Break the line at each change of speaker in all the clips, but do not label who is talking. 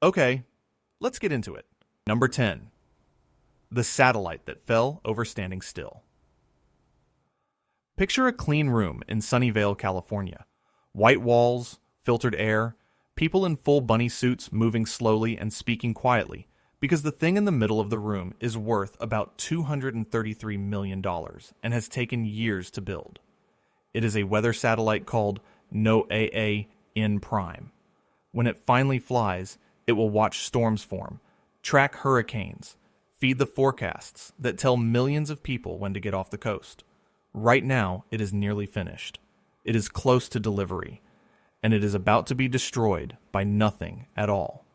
Okay, let's get into it. Number 10. The satellite that fell over standing still. Picture a clean room in Sunnyvale, California. White walls, filtered air, people in full bunny suits moving slowly and speaking quietly, because the thing in the middle of the room is worth about $233 million and has taken years to build. It is a weather satellite called NOAA N Prime. When it finally flies, it will watch storms form, track hurricanes, feed the forecasts that tell millions of people when to get off the coast. Right now, it is nearly finished. It is close to delivery, and it is about to be destroyed by nothing at all.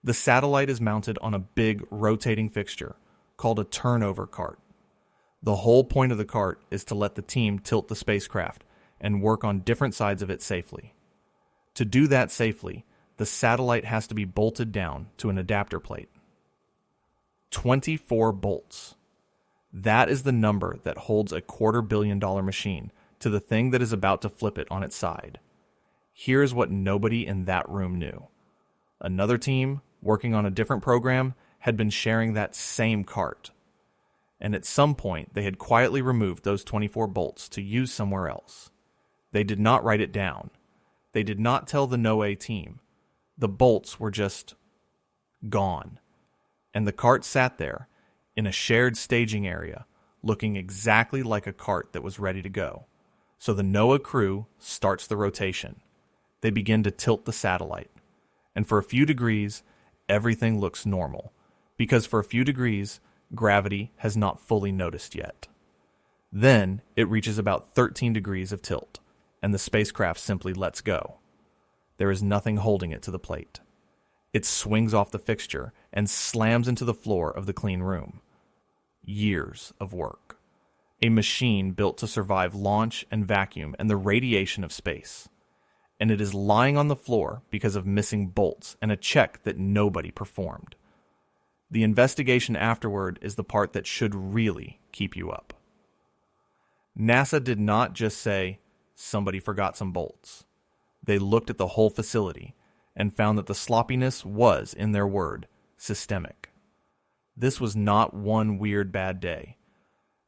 The satellite is mounted on a big rotating fixture called a turnover cart. The whole point of the cart is to let the team tilt the spacecraft and work on different sides of it safely. To do that safely, the satellite has to be bolted down to an adapter plate. 24 bolts. That is the number that holds a $250 million machine to the thing that is about to flip it on its side. Here's what nobody in that room knew. Another team, working on a different program, had been sharing that same cart. And at some point, they had quietly removed those 24 bolts to use somewhere else. They did not write it down. They did not tell the NOAA team. The bolts were just gone. And the cart sat there, in a shared staging area, looking exactly like a cart that was ready to go. So the NOAA crew starts the rotation. They begin to tilt the satellite. And for a few degrees, everything looks normal. Because for a few degrees, gravity has not fully noticed yet. Then it reaches about 13 degrees of tilt, and the spacecraft simply lets go. There is nothing holding it to the plate. It swings off the fixture and slams into the floor of the clean room. Years of work. A machine built to survive launch and vacuum and the radiation of space. And it is lying on the floor because of missing bolts and a check that nobody performed. The investigation afterward is the part that should really keep you up. NASA did not just say, somebody forgot some bolts. They looked at the whole facility and found that the sloppiness was, in their word, systemic. This was not one weird bad day.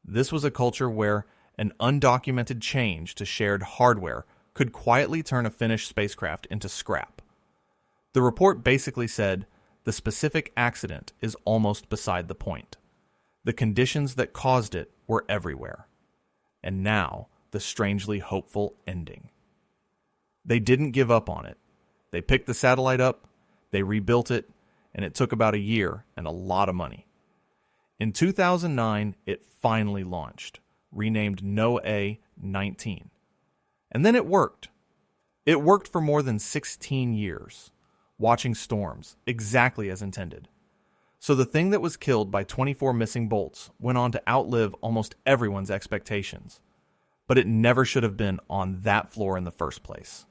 This was a culture where an undocumented change to shared hardware could quietly turn a finished spacecraft into scrap. The report basically said, the specific accident is almost beside the point. The conditions that caused it were everywhere. And now, the strangely hopeful ending. They didn't give up on it. They picked the satellite up, they rebuilt it, and it took about a year and a lot of money. In 2009, it finally launched, renamed NOAA-19. And then it worked. It worked for more than 16 years, watching storms, exactly as intended. So the thing that was killed by 24 missing bolts went on to outlive almost everyone's expectations. But it never should have been on that floor in the first place.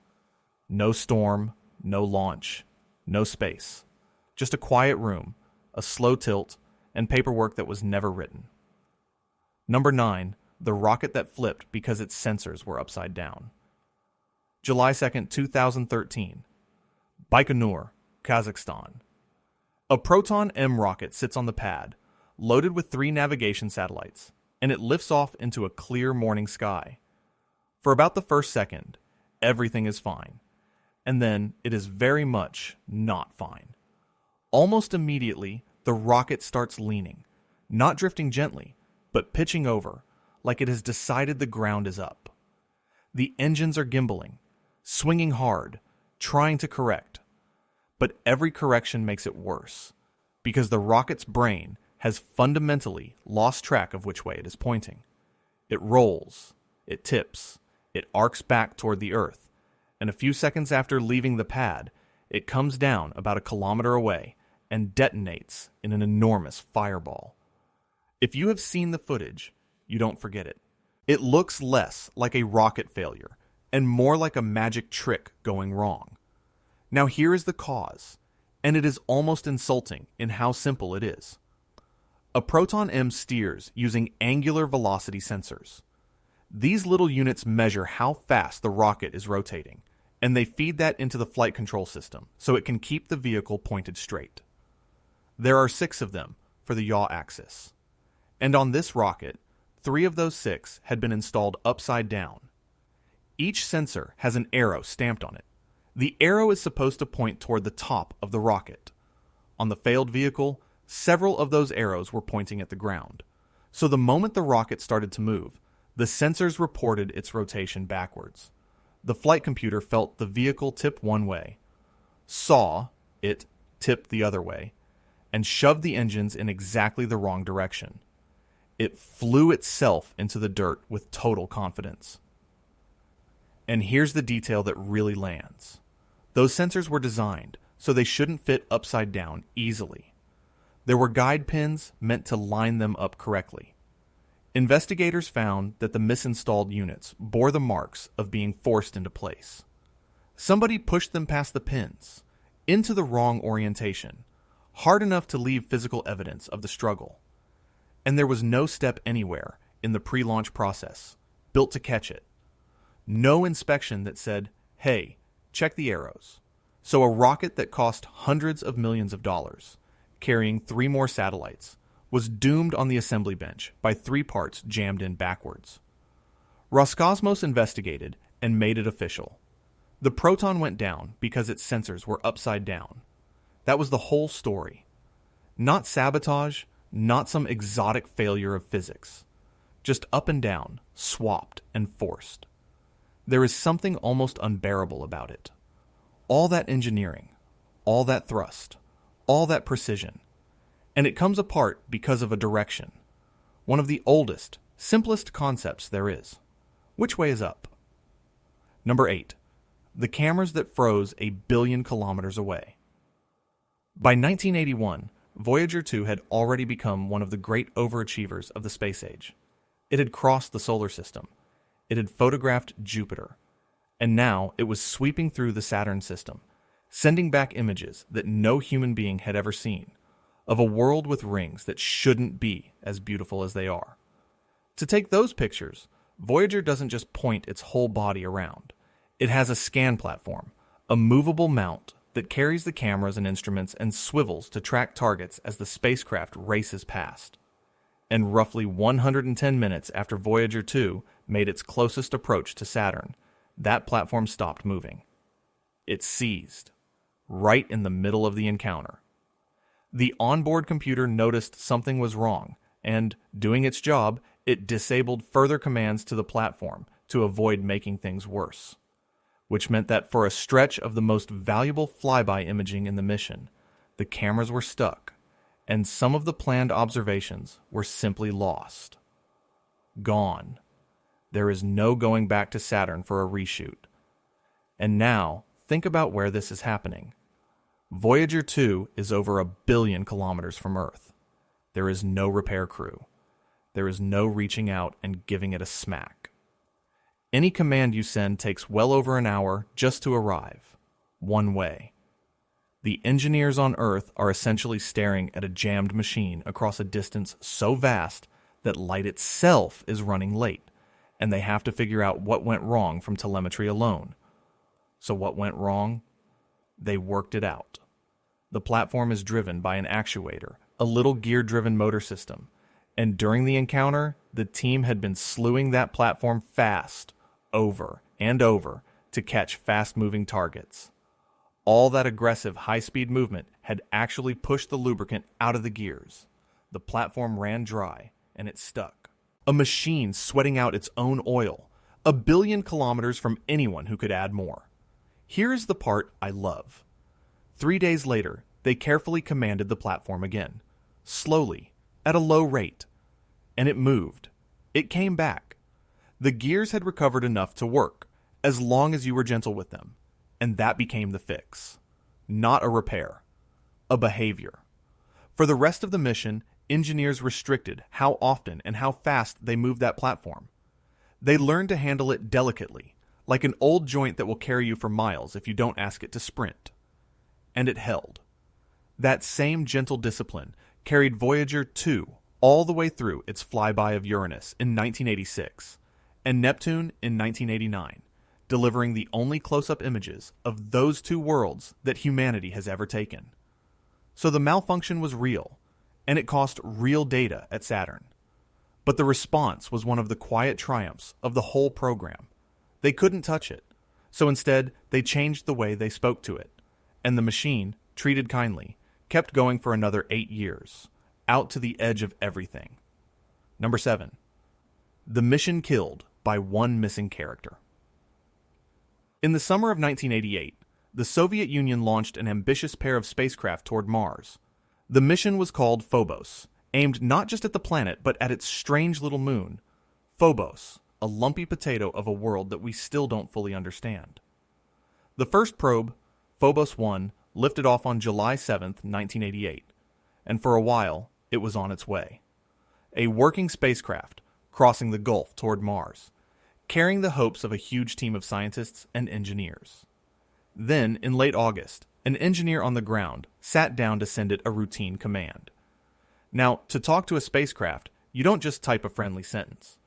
No storm, no launch, no space. Just a quiet room, a slow tilt, and paperwork that was never written. Number 9, the rocket that flipped because its sensors were upside down. July 2nd, 2013. Baikonur, Kazakhstan. A Proton M rocket sits on the pad, loaded with 3 navigation satellites, and it lifts off into a clear morning sky. For about the first second, everything is fine. And then it is very much not fine. Almost immediately, the rocket starts leaning, not drifting gently, but pitching over, like it has decided the ground is up. The engines are gimbaling, swinging hard, trying to correct. But every correction makes it worse, because the rocket's brain has fundamentally lost track of which way it is pointing. It rolls, it tips, it arcs back toward the Earth, and a few seconds after leaving the pad, it comes down about a kilometer away and detonates in an enormous fireball. If you have seen the footage, you don't forget it. It looks less like a rocket failure and more like a magic trick going wrong. Now here is the cause, and it is almost insulting in how simple it is. A Proton M steers using angular velocity sensors. These little units measure how fast the rocket is rotating, and they feed that into the flight control system so it can keep the vehicle pointed straight. There are 6 of them for the yaw axis. And on this rocket, 3 of those 6 had been installed upside down. Each sensor has an arrow stamped on it. The arrow is supposed to point toward the top of the rocket. On the failed vehicle, several of those arrows were pointing at the ground. So the moment the rocket started to move, the sensors reported its rotation backwards. The flight computer felt the vehicle tip one way, saw it tip the other way, and shoved the engines in exactly the wrong direction. It flew itself into the dirt with total confidence. And here's the detail that really lands. Those sensors were designed so they shouldn't fit upside down easily. There were guide pins meant to line them up correctly. Investigators found that the misinstalled units bore the marks of being forced into place. Somebody pushed them past the pins, into the wrong orientation, hard enough to leave physical evidence of the struggle. And there was no step anywhere in the pre-launch process built to catch it. No inspection that said, hey, check the arrows. So a rocket that cost hundreds of millions of dollars, carrying 3 more satellites, was doomed on the assembly bench by 3 parts jammed in backwards. Roscosmos investigated and made it official. The Proton went down because its sensors were upside down. That was the whole story. Not sabotage, not some exotic failure of physics. Just up and down, swapped and forced. There is something almost unbearable about it. All that engineering, all that thrust, all that precision, and it comes apart because of a direction. One of the oldest, simplest concepts there is. Which way is up? Number 8. The cameras that froze 1 billion kilometers away. By 1981, Voyager 2 had already become one of the great overachievers of the space age. It had crossed the solar system. It had photographed Jupiter. And now it was sweeping through the Saturn system, sending back images that no human being had ever seen, of a world with rings that shouldn't be as beautiful as they are. To take those pictures, Voyager doesn't just point its whole body around. It has a scan platform, a movable mount that carries the cameras and instruments and swivels to track targets as the spacecraft races past. And roughly 110 minutes after Voyager 2 made its closest approach to Saturn, that platform stopped moving. It seized, right in the middle of the encounter. The onboard computer noticed something was wrong, and, doing its job, it disabled further commands to the platform to avoid making things worse. Which meant that for a stretch of the most valuable flyby imaging in the mission, the cameras were stuck, and some of the planned observations were simply lost. Gone. There is no going back to Saturn for a reshoot. And now, think about where this is happening. Voyager 2 is over 1 billion kilometers from Earth. There is no repair crew. There is no reaching out and giving it a smack. Any command you send takes well over an hour just to arrive, one way. The engineers on Earth are essentially staring at a jammed machine across a distance so vast that light itself is running late, and they have to figure out what went wrong from telemetry alone. So what went wrong? They worked it out. The platform is driven by an actuator, a little gear-driven motor system, and during the encounter, the team had been slewing that platform fast, over and over, to catch fast-moving targets. All that aggressive high-speed movement had actually pushed the lubricant out of the gears. The platform ran dry, and it stuck. A machine sweating out its own oil, 1 billion kilometers from anyone who could add more. Here is the part I love. 3 days later, they carefully commanded the platform again, slowly, at a low rate. And it moved. It came back. The gears had recovered enough to work, as long as you were gentle with them. And that became the fix. Not a repair. A behavior. For the rest of the mission, engineers restricted how often and how fast they moved that platform. They learned to handle it delicately, like an old joint that will carry you for miles if you don't ask it to sprint. And it held. That same gentle discipline carried Voyager 2 all the way through its flyby of Uranus in 1986, and Neptune in 1989, delivering the only close-up images of those two worlds that humanity has ever taken. So the malfunction was real, and it cost real data at Saturn. But the response was one of the quiet triumphs of the whole program. They couldn't touch it, so instead they changed the way they spoke to it, and the machine, treated kindly, kept going for another 8 years, out to the edge of everything. Number 7. The mission killed by one missing character. In the summer of 1988, the Soviet Union launched an ambitious pair of spacecraft toward Mars. The mission was called Phobos, aimed not just at the planet, but at its strange little moon, Phobos, a lumpy potato of a world that we still don't fully understand. The first probe, Phobos 1, lifted off on July 7, 1988, and for a while, it was on its way. A working spacecraft crossing the Gulf toward Mars, carrying the hopes of a huge team of scientists and engineers. Then, in late August, an engineer on the ground sat down to send it a routine command. Now, to talk to a spacecraft, you don't just type a friendly sentence.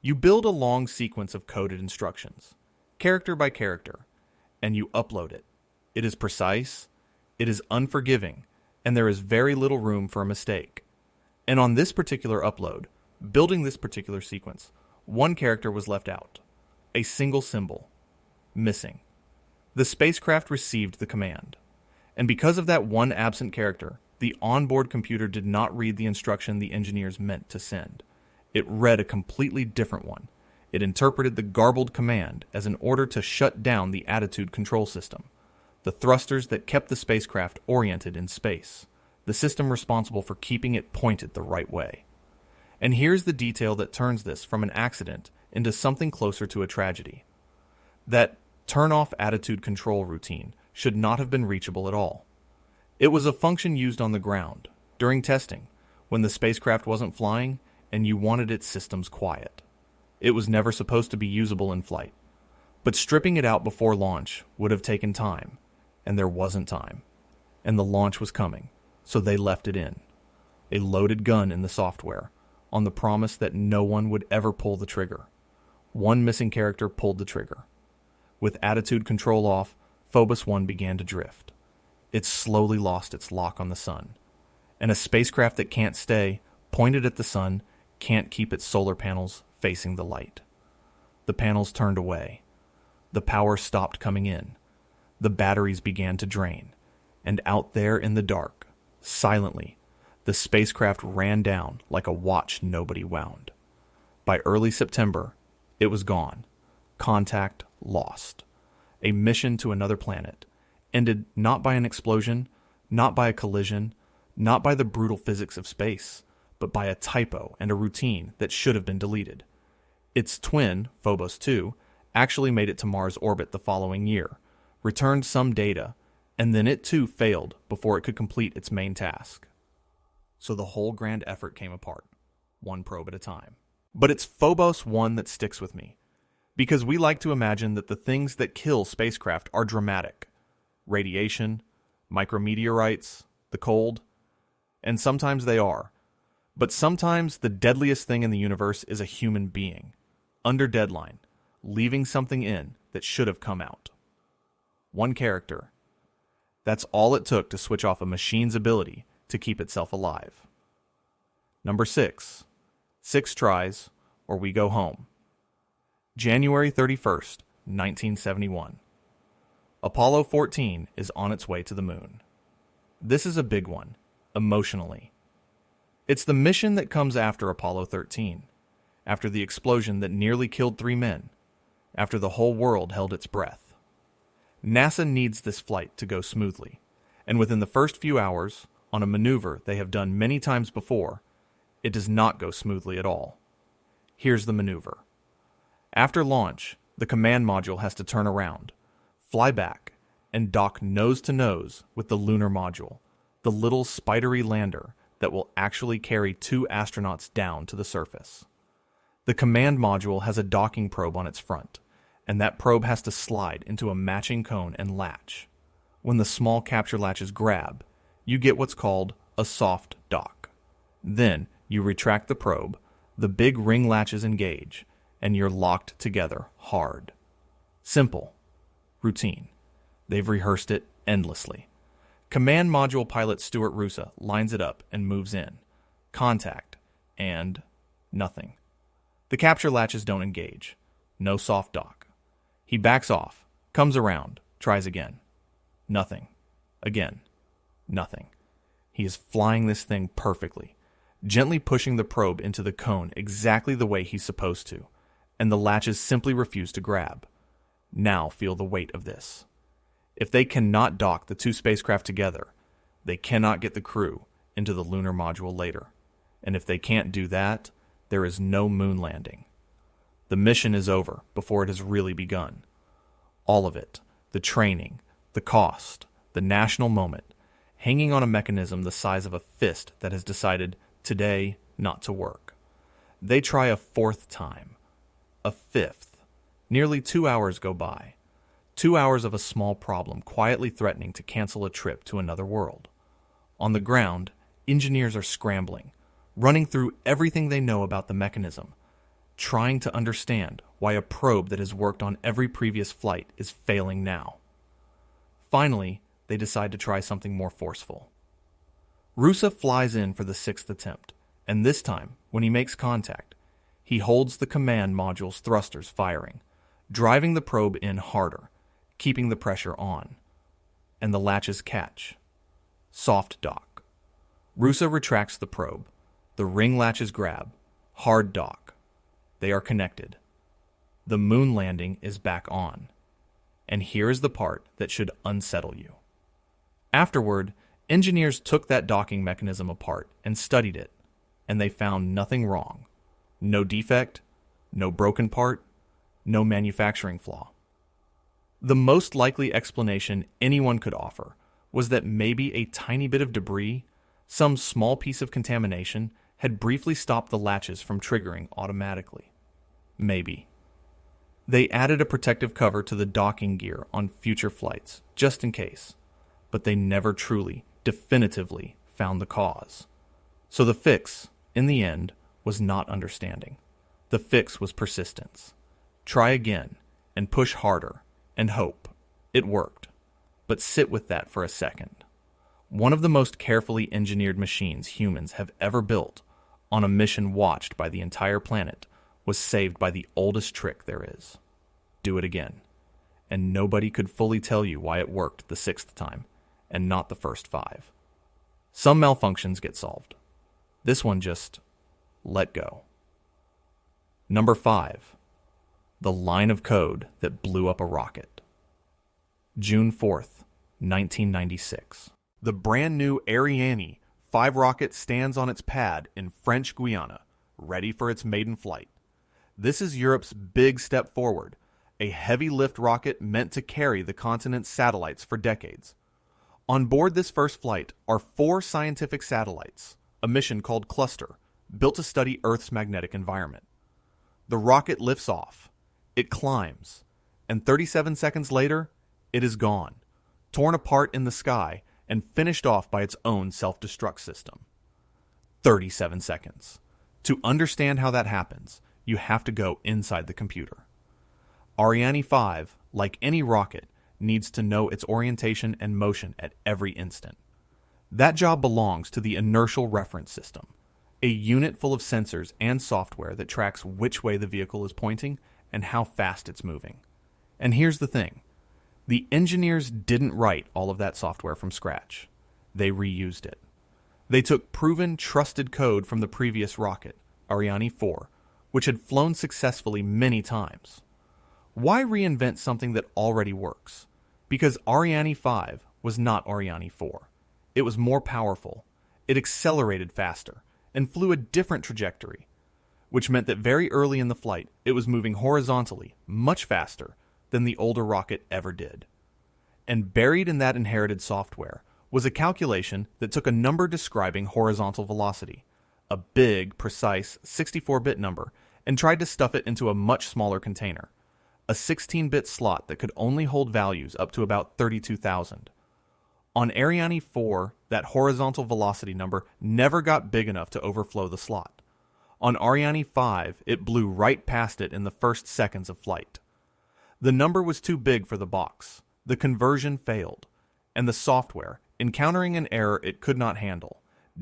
You build a long sequence of coded instructions, character by character, and you upload it. It is precise, it is unforgiving, and there is very little room for a mistake. And on this particular upload, building this particular sequence, one character was left out. A single symbol. Missing. The spacecraft received the command. And because of that one absent character, the onboard computer did not read the instruction the engineers meant to send. It read a completely different one. It interpreted the garbled command as an order to shut down the attitude control system, the thrusters that kept the spacecraft oriented in space, the system responsible for keeping it pointed the right way. And here's the detail that turns this from an accident into something closer to a tragedy. That turn-off attitude control routine should not have been reachable at all. It was a function used on the ground, during testing, when the spacecraft wasn't flying and you wanted its systems quiet. It was never supposed to be usable in flight. But stripping it out before launch would have taken time, and there wasn't time. And the launch was coming, so they left it in. A loaded gun in the software, on the promise that no one would ever pull the trigger. One missing character pulled the trigger. With attitude control off, Phobos 1 began to drift. It slowly lost its lock on the sun. And a spacecraft that can't stay, pointed at the sun, can't keep its solar panels facing the light. The panels turned away. The power stopped coming in. The batteries began to drain. And out there in the dark, silently, the spacecraft ran down like a watch nobody wound. By early September, it was gone. Contact lost. A mission to another planet, ended not by an explosion, not by a collision, not by the brutal physics of space, but by a typo and a routine that should have been deleted. Its twin, Phobos 2, actually made it to Mars orbit the following year, returned some data, and then it too failed before it could complete its main task. So the whole grand effort came apart, one probe at a time. But it's Phobos 1 that sticks with me, because we like to imagine that the things that kill spacecraft are dramatic. Radiation, micrometeorites, the cold, and sometimes they are. But sometimes the deadliest thing in the universe is a human being, under deadline, leaving something in that should have come out. One character. That's all it took to switch off a machine's ability to keep itself alive. Number 6. 6 tries, or we go home. January 31st, 1971. Apollo 14 is on its way to the moon. This is a big one, emotionally. It's the mission that comes after Apollo 13, after the explosion that nearly killed 3 men, after the whole world held its breath. NASA needs this flight to go smoothly, and within the first few hours, on a maneuver they have done many times before, it does not go smoothly at all. Here's the maneuver. After launch, the command module has to turn around, fly back, and dock nose to nose with the lunar module, the little spidery lander that will actually carry 2 astronauts down to the surface. The command module has a docking probe on its front, and that probe has to slide into a matching cone and latch. When the small capture latches grab, you get what's called a soft dock. Then you retract the probe, the big ring latches engage, and you're locked together hard. Simple. Routine. They've rehearsed it endlessly. Command Module pilot Stuart Rusa lines it up and moves in. Contact. And nothing. The capture latches don't engage. No soft dock. He backs off, comes around, tries again. Nothing. Again. Nothing. He is flying this thing perfectly, gently pushing the probe into the cone exactly the way he's supposed to, and the latches simply refuse to grab. Now feel the weight of this. If they cannot dock the two spacecraft together, they cannot get the crew into the lunar module later. And if they can't do that, there is no moon landing. The mission is over before it has really begun. All of it, the training, the cost, the national moment, hanging on a mechanism the size of a fist that has decided today not to work. They try a fourth time, a fifth. Nearly 2 hours go by. 2 hours of a small problem quietly threatening to cancel a trip to another world. On the ground, engineers are scrambling, running through everything they know about the mechanism, trying to understand why a probe that has worked on every previous flight is failing now. Finally, they decide to try something more forceful. Rusa flies in for the 6th attempt, and this time, when he makes contact, he holds the command module's thrusters firing, driving the probe in harder, keeping the pressure on. And the latches catch. Soft dock. Rusa retracts the probe. The ring latches grab. Hard dock. They are connected. The moon landing is back on. And here is the part that should unsettle you. Afterward, engineers took that docking mechanism apart and studied it, and they found nothing wrong. No defect, no broken part, no manufacturing flaw. The most likely explanation anyone could offer was that maybe a tiny bit of debris, some small piece of contamination, had briefly stopped the latches from triggering automatically. Maybe. They added a protective cover to the docking gear on future flights, just in case, but they never truly, definitively found the cause. So the fix, in the end, was not understanding. The fix was persistence. Try again, and push harder, and hope. It worked. But sit with that for a second. One of the most carefully engineered machines humans have ever built, on a mission watched by the entire planet, was saved by the oldest trick there is. Do it again. And nobody could fully tell you why it worked the 6th time, and not the first 5. Some malfunctions get solved. This one just let go. Number 5. The line of code that blew up a rocket. June 4th, 1996. The brand new Ariane 5 rocket stands on its pad in French Guiana, ready for its maiden flight. This is Europe's big step forward, a heavy lift rocket meant to carry the continent's satellites for decades. On board this first flight are 4 scientific satellites, a mission called Cluster, built to study Earth's magnetic environment. The rocket lifts off. It climbs, and 37 seconds later, it is gone, torn apart in the sky and finished off by its own self-destruct system. 37 seconds. To understand how that happens, you have to go inside the computer. Ariane 5, like any rocket, needs to know its orientation and motion at every instant. That job belongs to the Inertial Reference System, a unit full of sensors and software that tracks which way the vehicle is pointing and how fast it's moving. And here's the thing. The engineers didn't write all of that software from scratch. They reused it. They took proven, trusted code from the previous rocket, Ariane 4, which had flown successfully many times. Why reinvent something that already works? Because Ariane 5 was not Ariane 4. It was more powerful. It accelerated faster and flew a different trajectory, which meant that very early in the flight, it was moving horizontally much faster than the older rocket ever did. And buried in that inherited software was a calculation that took a number describing horizontal velocity, a big, precise 64-bit number, and tried to stuff it into a much smaller container, a 16-bit slot that could only hold values up to about 32,000. On Ariane 4, that horizontal velocity number never got big enough to overflow the slot. On Ariane 5, it blew right past it in the first seconds of flight. The number was too big for the box, the conversion failed, and the software, encountering an error it could not handle,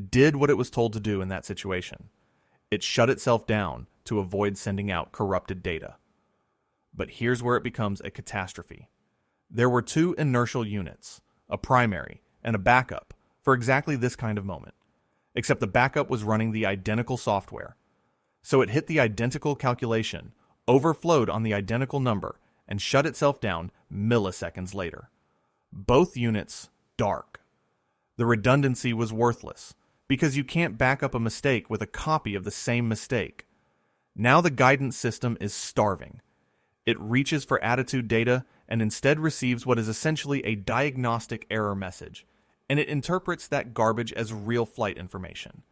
did what it was told to do in that situation. It shut itself down to avoid sending out corrupted data. But here's where it becomes a catastrophe. There were two inertial units, a primary and a backup, for exactly this kind of moment, except the backup was running the identical software. So it hit the identical calculation, overflowed on the identical number, and shut itself down milliseconds later. Both units dark. The redundancy was worthless, because you can't back up a mistake with a copy of the same mistake. Now the guidance system is starving. It reaches for attitude data and instead receives what is essentially a diagnostic error message, and it interprets that garbage as real flight information.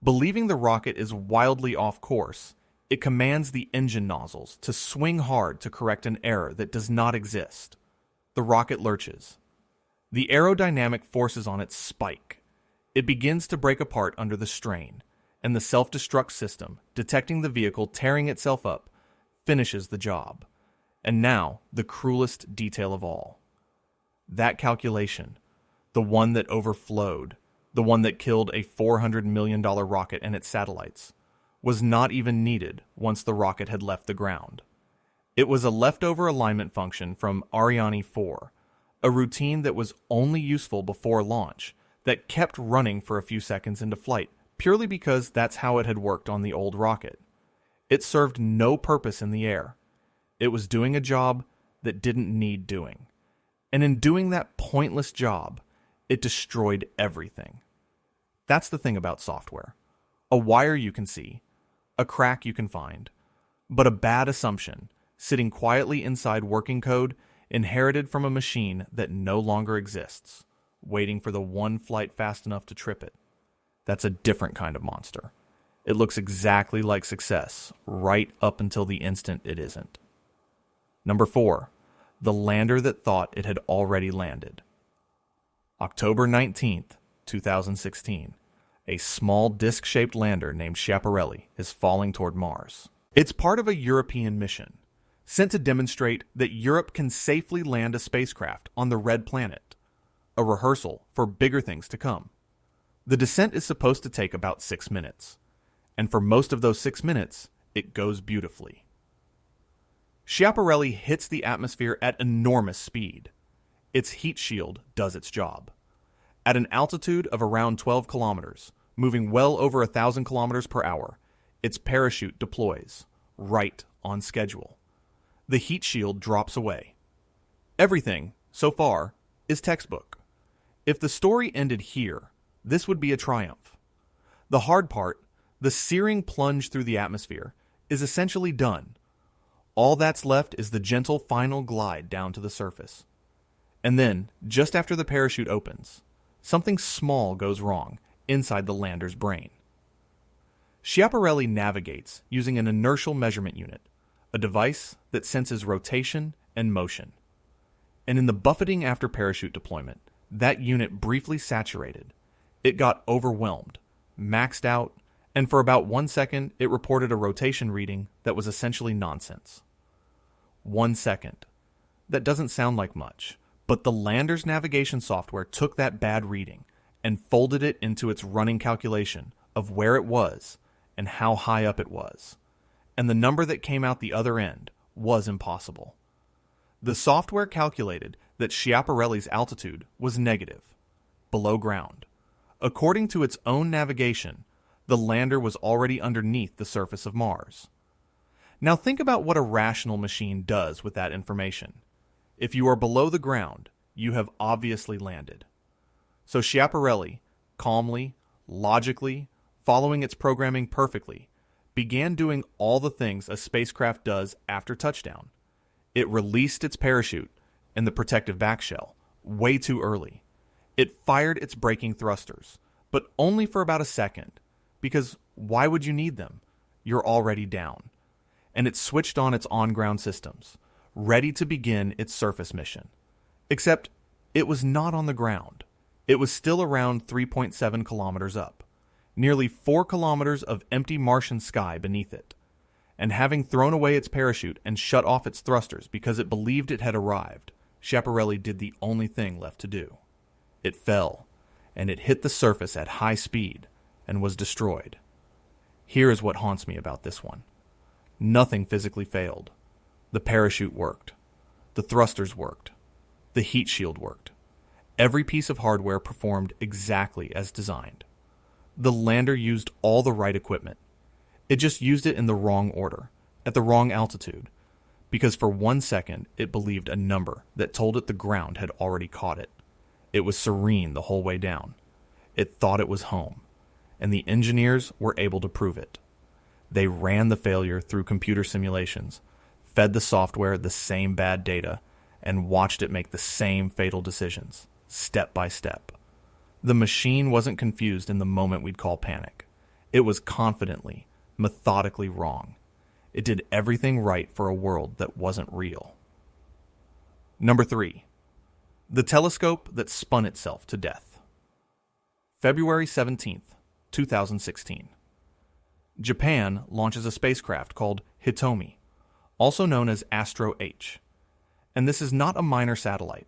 Believing the rocket is wildly off course, it commands the engine nozzles to swing hard to correct an error that does not exist. The rocket lurches. The aerodynamic forces on it spike. It begins to break apart under the strain, and the self-destruct system, detecting the vehicle tearing itself up, finishes the job. And now, the cruelest detail of all. That calculation, the one that overflowed, the one that killed a $400 million rocket and its satellites, was not even needed once the rocket had left the ground. It was a leftover alignment function from Ariane 4, a routine that was only useful before launch, that kept running for a few seconds into flight, purely because that's how it had worked on the old rocket. It served no purpose in the air. It was doing a job that didn't need doing. And in doing that pointless job, it destroyed everything. That's the thing about software. A wire you can see, a crack you can find, but a bad assumption, sitting quietly inside working code, inherited from a machine that no longer exists, waiting for the one flight fast enough to trip it. That's a different kind of monster. It looks exactly like success, right up until the instant it isn't. Number 4, the lander that thought it had already landed. October 19th, 2016. A small disc-shaped lander named Schiaparelli is falling toward Mars. It's part of a European mission, sent to demonstrate that Europe can safely land a spacecraft on the Red Planet, a rehearsal for bigger things to come. The descent is supposed to take about 6 minutes, and for most of those 6 minutes, it goes beautifully. Schiaparelli hits the atmosphere at enormous speed. Its heat shield does its job. At an altitude of around 12 kilometers, moving well over 1,000 kilometers per hour, its parachute deploys, right on schedule. The heat shield drops away. Everything, so far, is textbook. If the story ended here, this would be a triumph. The hard part, the searing plunge through the atmosphere, is essentially done. All that's left is the gentle final glide down to the surface. And then, just after the parachute opens, something small goes wrong inside the lander's brain. Schiaparelli navigates using an inertial measurement unit, a device that senses rotation and motion. And in the buffeting after parachute deployment, that unit briefly saturated. It got overwhelmed, maxed out, and for about 1 second it reported a rotation reading that was essentially nonsense. 1 second. That doesn't sound like much, but the lander's navigation software took that bad reading and folded it into its running calculation of where it was and how high up it was. And the number that came out the other end was impossible. The software calculated that Schiaparelli's altitude was negative, below ground. According to its own navigation, the lander was already underneath the surface of Mars. Now think about what a rational machine does with that information. If you are below the ground, you have obviously landed. So Schiaparelli, calmly, logically, following its programming perfectly, began doing all the things a spacecraft does after touchdown. It released its parachute and the protective back shell way too early. It fired its braking thrusters, but only for about a second, because why would you need them? You're already down. And it switched on its on-ground systems, ready to begin its surface mission. Except it was not on the ground. It was still around 3.7 kilometers up, nearly 4 kilometers of empty Martian sky beneath it. and having thrown away its parachute and shut off its thrusters because it believed it had arrived, Schiaparelli did the only thing left to do. It fell, and it hit the surface at high speed and was destroyed. Here is what haunts me about this one. Nothing physically failed. The parachute worked. The thrusters worked. The heat shield worked. Every piece of hardware performed exactly as designed. The lander used all the right equipment. It just used it in the wrong order, at the wrong altitude, because for 1 second it believed a number that told it the ground had already caught it. It was serene the whole way down. It thought it was home, and the engineers were able to prove it. They ran the failure through computer simulations, fed the software the same bad data, and watched it make the same fatal decisions, step by step. The machine wasn't confused in the moment we'd call panic. It was confidently, methodically wrong. It did everything right for a world that wasn't real. Number 3. The telescope that spun itself to death. February 17th, 2016. Japan launches a spacecraft called Hitomi, also known as Astro H. And this is not a minor satellite.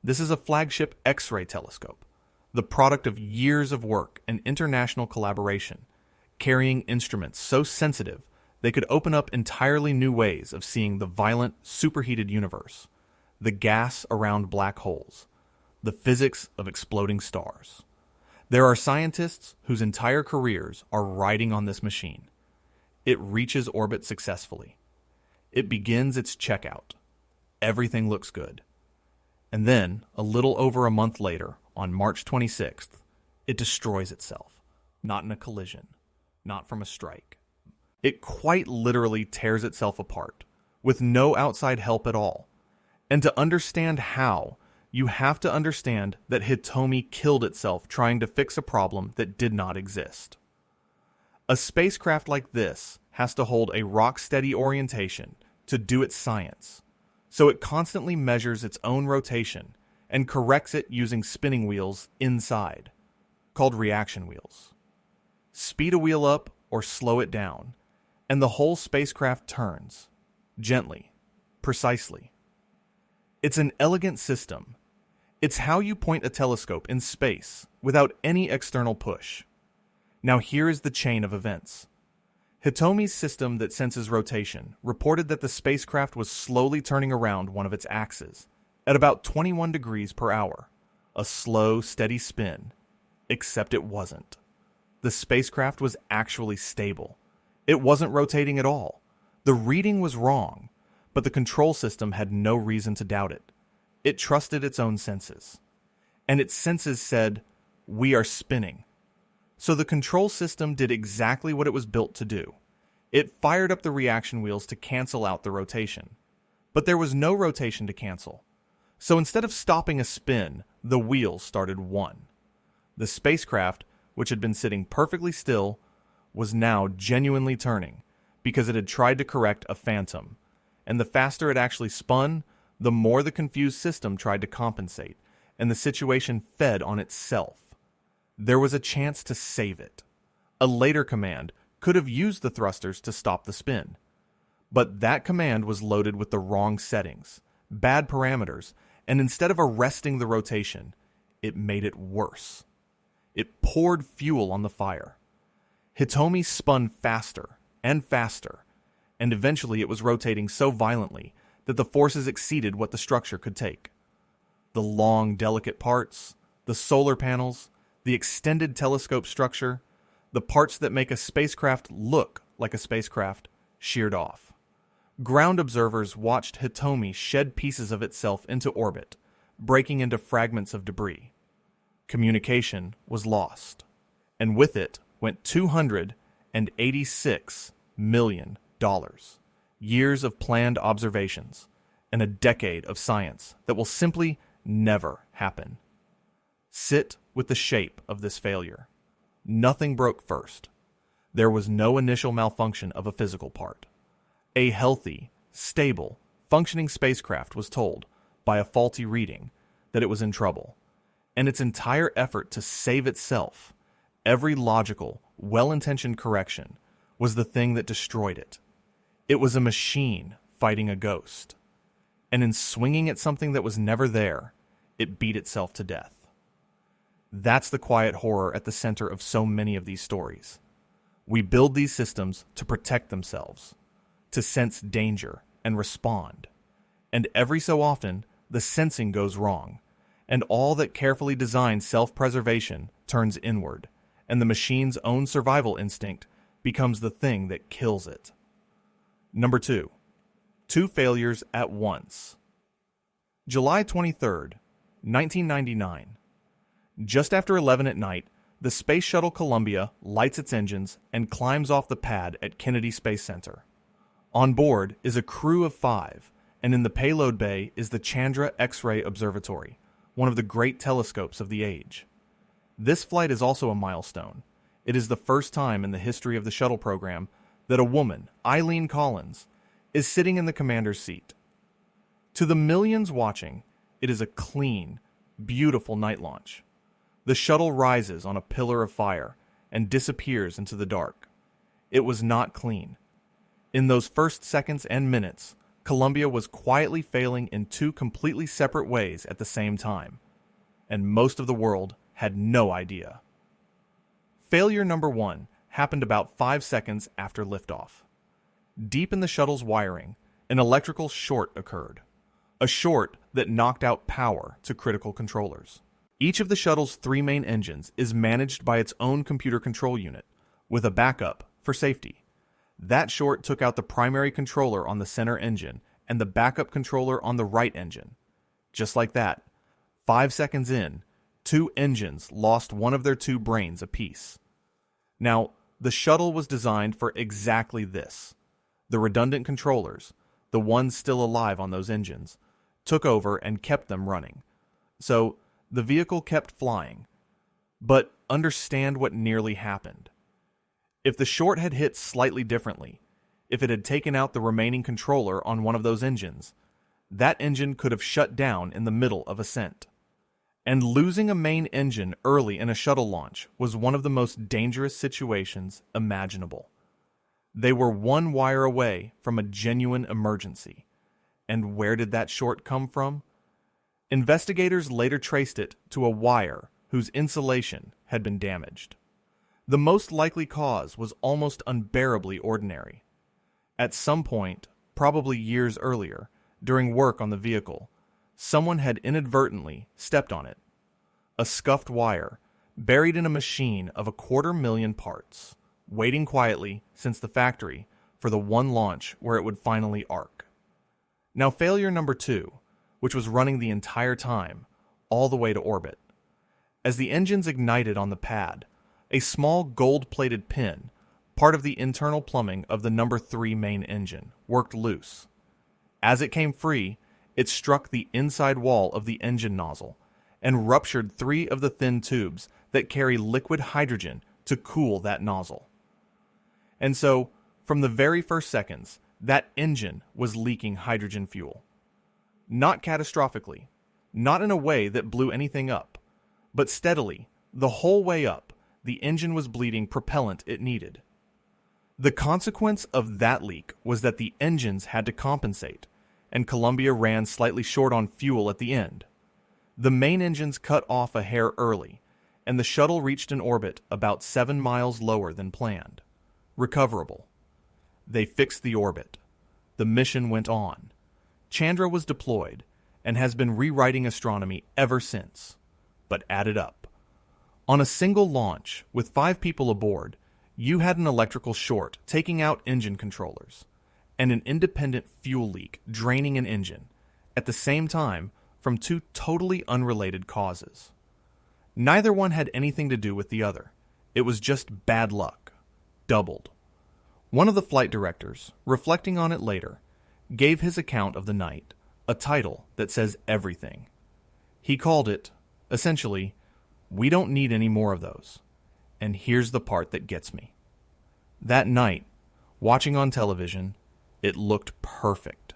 This is a flagship X-ray telescope, the product of years of work and international collaboration, carrying instruments so sensitive they could open up entirely new ways of seeing the violent, superheated universe, the gas around black holes, the physics of exploding stars. There are scientists whose entire careers are riding on this machine. It reaches orbit successfully. It begins its checkout. Everything looks good. And then, a little over a month later, on March 26th, it destroys itself. Not in a collision. Not from a strike. It quite literally tears itself apart, with no outside help at all. And to understand how, you have to understand that Hitomi killed itself trying to fix a problem that did not exist. A spacecraft like this has to hold a rock-steady orientation to do its science, so it constantly measures its own rotation and corrects it using spinning wheels inside, called reaction wheels. Speed a wheel up or slow it down, and the whole spacecraft turns, gently, precisely. It's an elegant system. It's how you point a telescope in space without any external push. Now here is the chain of events. Hitomi's system that senses rotation reported that the spacecraft was slowly turning around one of its axes at about 21 degrees per hour, a slow, steady spin, except it wasn't. The spacecraft was actually stable. It wasn't rotating at all. The reading was wrong, but the control system had no reason to doubt it. It trusted its own senses. And its senses said, "We are spinning." So the control system did exactly what it was built to do. It fired up the reaction wheels to cancel out the rotation. But there was no rotation to cancel. So instead of stopping a spin, the wheels started one. The spacecraft, which had been sitting perfectly still, was now genuinely turning because it had tried to correct a phantom. And the faster it actually spun, the more the confused system tried to compensate, and the situation fed on itself. There was a chance to save it. A later command could have used the thrusters to stop the spin. But that command was loaded with the wrong settings, bad parameters, and instead of arresting the rotation, it made it worse. It poured fuel on the fire. Hitomi spun faster and faster, and eventually it was rotating so violently that the forces exceeded what the structure could take. The long, delicate parts, the solar panels, the extended telescope structure, the parts that make a spacecraft look like a spacecraft, sheared off. Ground observers watched Hitomi shed pieces of itself into orbit, breaking into fragments of debris. Communication was lost, and with it went $286 million. Years of planned observations, and a decade of science that will simply never happen. Sit with the shape of this failure. Nothing broke first. There was no initial malfunction of a physical part. A healthy, stable, functioning spacecraft was told, by a faulty reading, that it was in trouble. And its entire effort to save itself, every logical, well-intentioned correction, was the thing that destroyed it. It was a machine fighting a ghost. And in swinging at something that was never there, it beat itself to death. That's the quiet horror at the center of so many of these stories. We build these systems to protect themselves, to sense danger and respond. And every so often, the sensing goes wrong, and all that carefully designed self-preservation turns inward, and the machine's own survival instinct becomes the thing that kills it. Number 2. 2 failures at once. July 23rd, 1999. Just after 11 at night, the Space Shuttle Columbia lights its engines and climbs off the pad at Kennedy Space Center. On board is a crew of 5, and in the payload bay is the Chandra X-ray Observatory, one of the great telescopes of the age. This flight is also a milestone. It is the first time in the history of the shuttle program that a woman, Eileen Collins, is sitting in the commander's seat. To the millions watching, it is a clean, beautiful night launch. The shuttle rises on a pillar of fire and disappears into the dark. It was not clean. In those first seconds and minutes, Columbia was quietly failing in 2 completely separate ways at the same time, and most of the world had no idea. Failure number 1 happened about 5 seconds after liftoff. Deep in the shuttle's wiring, an electrical short occurred. A short that knocked out power to critical controllers. Each of the shuttle's 3 main engines is managed by its own computer control unit, with a backup for safety. That short took out the primary controller on the center engine and the backup controller on the right engine. Just like that, 5 seconds in, 2 engines lost one of their 2 brains apiece. Now, the shuttle was designed for exactly this. The redundant controllers, the ones still alive on those engines, took over and kept them running. So, the vehicle kept flying. But understand what nearly happened. If the short had hit slightly differently, if it had taken out the remaining controller on one of those engines, that engine could have shut down in the middle of ascent. And losing a main engine early in a shuttle launch was one of the most dangerous situations imaginable. They were 1 wire away from a genuine emergency. And where did that short come from? Investigators later traced it to a wire whose insulation had been damaged. The most likely cause was almost unbearably ordinary. At some point, probably years earlier, during work on the vehicle, someone had inadvertently stepped on it. A scuffed wire, buried in a machine of 250,000 parts, waiting quietly since the factory for the one launch where it would finally arc. Now failure number 2, which was running the entire time, all the way to orbit. As the engines ignited on the pad, a small gold-plated pin, part of the internal plumbing of the number 3 main engine, worked loose. As it came free, it struck the inside wall of the engine nozzle and ruptured 3 of the thin tubes that carry liquid hydrogen to cool that nozzle. And so, from the very first seconds, that engine was leaking hydrogen fuel. Not catastrophically, not in a way that blew anything up, but steadily, the whole way up, the engine was bleeding propellant it needed. The consequence of that leak was that the engines had to compensate, and Columbia ran slightly short on fuel at the end. The main engines cut off a hair early, and the shuttle reached an orbit about 7 miles lower than planned. Recoverable. They fixed the orbit. The mission went on. Chandra was deployed, and has been rewriting astronomy ever since, but added up. On a single launch, with 5 people aboard, you had an electrical short taking out engine controllers, and an independent fuel leak draining an engine, at the same time from 2 totally unrelated causes. Neither one had anything to do with the other. It was just bad luck, doubled. One of the flight directors, reflecting on it later, gave his account of the night a title that says everything. He called it, essentially, "We don't need any more of those." And here's the part that gets me. That night, watching on television, it looked perfect.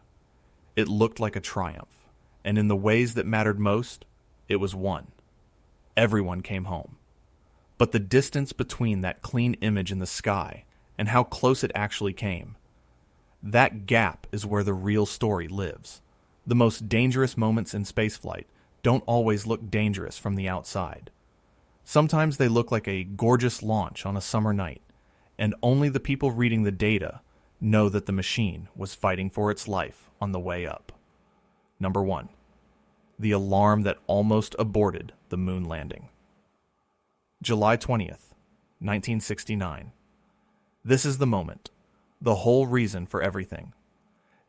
It looked like a triumph, and in the ways that mattered most, it was won. Everyone came home. But the distance between that clean image in the sky and how close it actually came, That gap is where the real story lives. The most dangerous moments in spaceflight don't always look dangerous from the outside. Sometimes they look like a gorgeous launch on a summer night, and only the people reading the data know that the machine was fighting for its life on the way up. Number 1. The alarm that almost aborted the moon landing. July 20th, 1969. This is the moment, the whole reason for everything.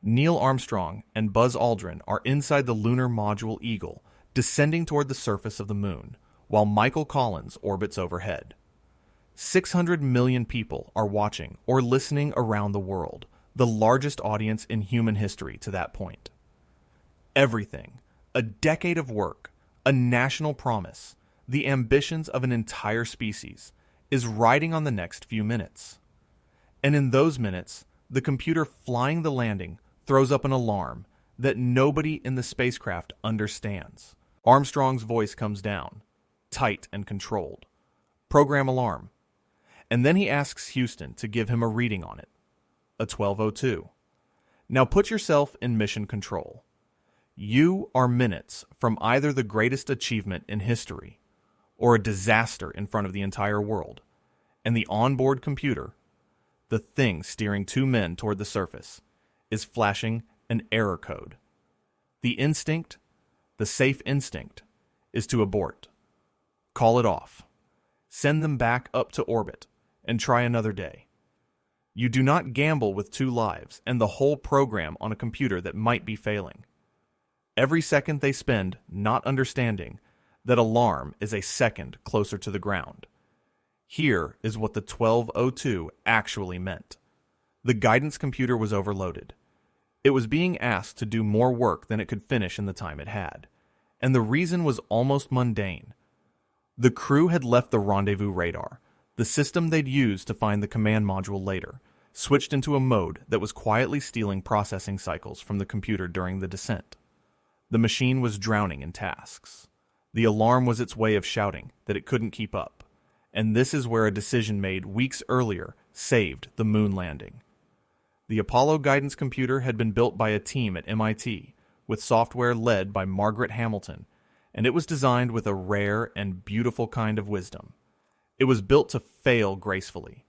Neil Armstrong and Buzz Aldrin are inside the lunar module Eagle, descending toward the surface of the moon, while Michael Collins orbits overhead. 600 million people are watching or listening around the world, the largest audience in human history to that point. Everything, a decade of work, a national promise, the ambitions of an entire species, is riding on the next few minutes. And in those minutes, the computer flying the landing throws up an alarm that nobody in the spacecraft understands. Armstrong's voice comes down, tight and controlled. Program alarm. And then he asks Houston to give him a reading on it. A 1202. Now put yourself in mission control. You are minutes from either the greatest achievement in history or a disaster in front of the entire world. And the onboard computer, the thing steering two men toward the surface, is flashing an error code. The instinct, the safe instinct, is to abort. Call it off. Send them back up to orbit and try another day. You do not gamble with two lives and the whole program on a computer that might be failing. Every second they spend not understanding that alarm is a second closer to the ground. Here is what the 1202 actually meant. The guidance computer was overloaded. It was being asked to do more work than it could finish in the time it had. And the reason was almost mundane. The crew had left the rendezvous radar, the system they'd use to find the command module later, switched into a mode that was quietly stealing processing cycles from the computer during the descent. The machine was drowning in tasks. The alarm was its way of shouting that it couldn't keep up. And this is where a decision made weeks earlier saved the moon landing. The Apollo guidance computer had been built by a team at MIT, with software led by Margaret Hamilton, and it was designed with a rare and beautiful kind of wisdom. It was built to fail gracefully.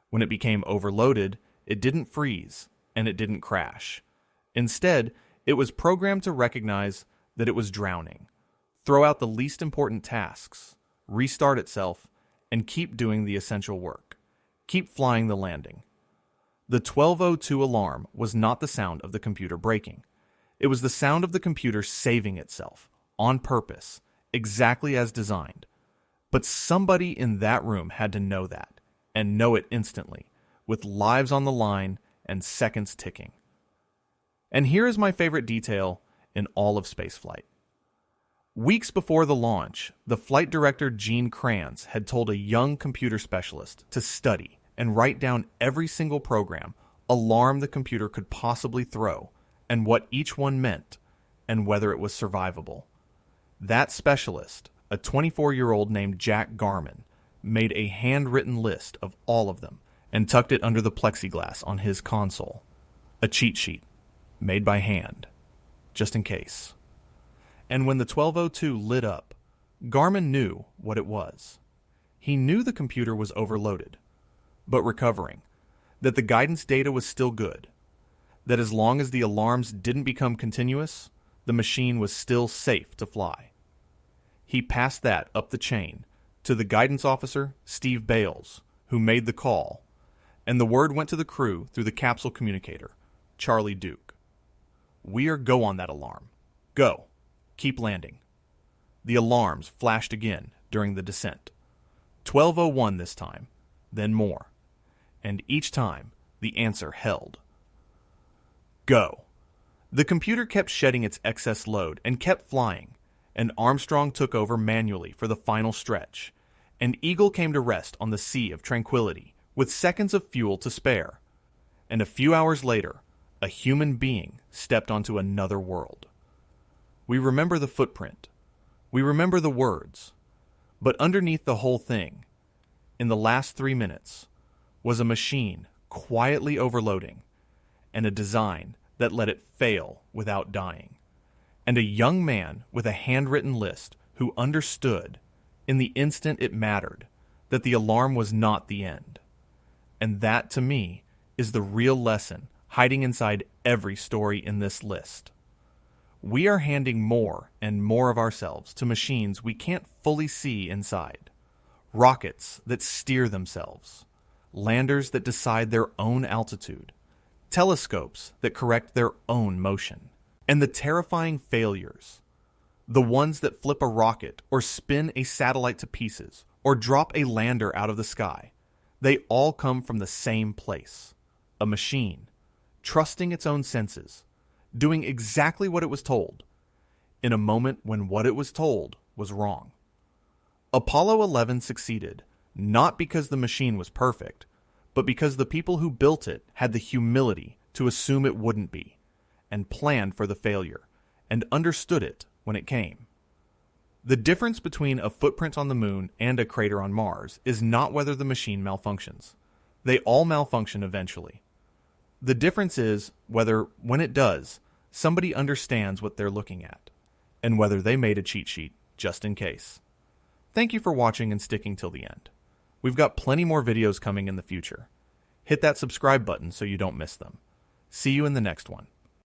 When it became overloaded, it didn't freeze, and it didn't crash. Instead, it was programmed to recognize that it was drowning, throw out the least important tasks, restart itself, and keep doing the essential work. Keep flying the landing. The 1202 alarm was not the sound of the computer breaking. It was the sound of the computer saving itself, on purpose, exactly as designed. But somebody in that room had to know that, and know it instantly, with lives on the line and seconds ticking. And here is my favorite detail in all of spaceflight. Weeks before the launch, the flight director Gene Kranz had told a young computer specialist to study and write down every single program, alarm the computer could possibly throw, and what each one meant, and whether it was survivable. That specialist, a 24-year-old named Jack Garman, made a handwritten list of all of them and tucked it under the plexiglass on his console. A cheat sheet, made by hand, just in case. And when the 1202 lit up, Garman knew what it was. He knew the computer was overloaded, but recovering, that the guidance data was still good, that as long as the alarms didn't become continuous, the machine was still safe to fly. He passed that up the chain to the guidance officer, Steve Bales, who made the call, and the word went to the crew through the capsule communicator, Charlie Duke. We are go on that alarm. Go. Keep landing. The alarms flashed again during the descent. 1201 this time, then more. And each time, the answer held. Go. The computer kept shedding its excess load and kept flying, and Armstrong took over manually for the final stretch, and Eagle came to rest on the Sea of Tranquility with seconds of fuel to spare. And a few hours later, a human being stepped onto another world. We remember the footprint. We remember the words. But underneath the whole thing, in the last 3 minutes, was a machine quietly overloading, and a design that let it fail without dying. And a young man with a handwritten list who understood, in the instant it mattered, that the alarm was not the end. And that, to me, is the real lesson hiding inside every story in this list. We are handing more and more of ourselves to machines we can't fully see inside. Rockets that steer themselves, landers that decide their own altitude, telescopes that correct their own motion, and the terrifying failures, the ones that flip a rocket or spin a satellite to pieces or drop a lander out of the sky. They all come from the same place, a machine, trusting its own senses, doing exactly what it was told, in a moment when what it was told was wrong. Apollo 11 succeeded, not because the machine was perfect, but because the people who built it had the humility to assume it wouldn't be, and planned for the failure, and understood it when it came. The difference between a footprint on the moon and a crater on Mars is not whether the machine malfunctions. They all malfunction eventually. The difference is whether, when it does, somebody understands what they're looking at, and whether they made a cheat sheet just in case. Thank you for watching and sticking till the end. We've got plenty more videos coming in the future. Hit that subscribe button so you don't miss them. See you in the next one.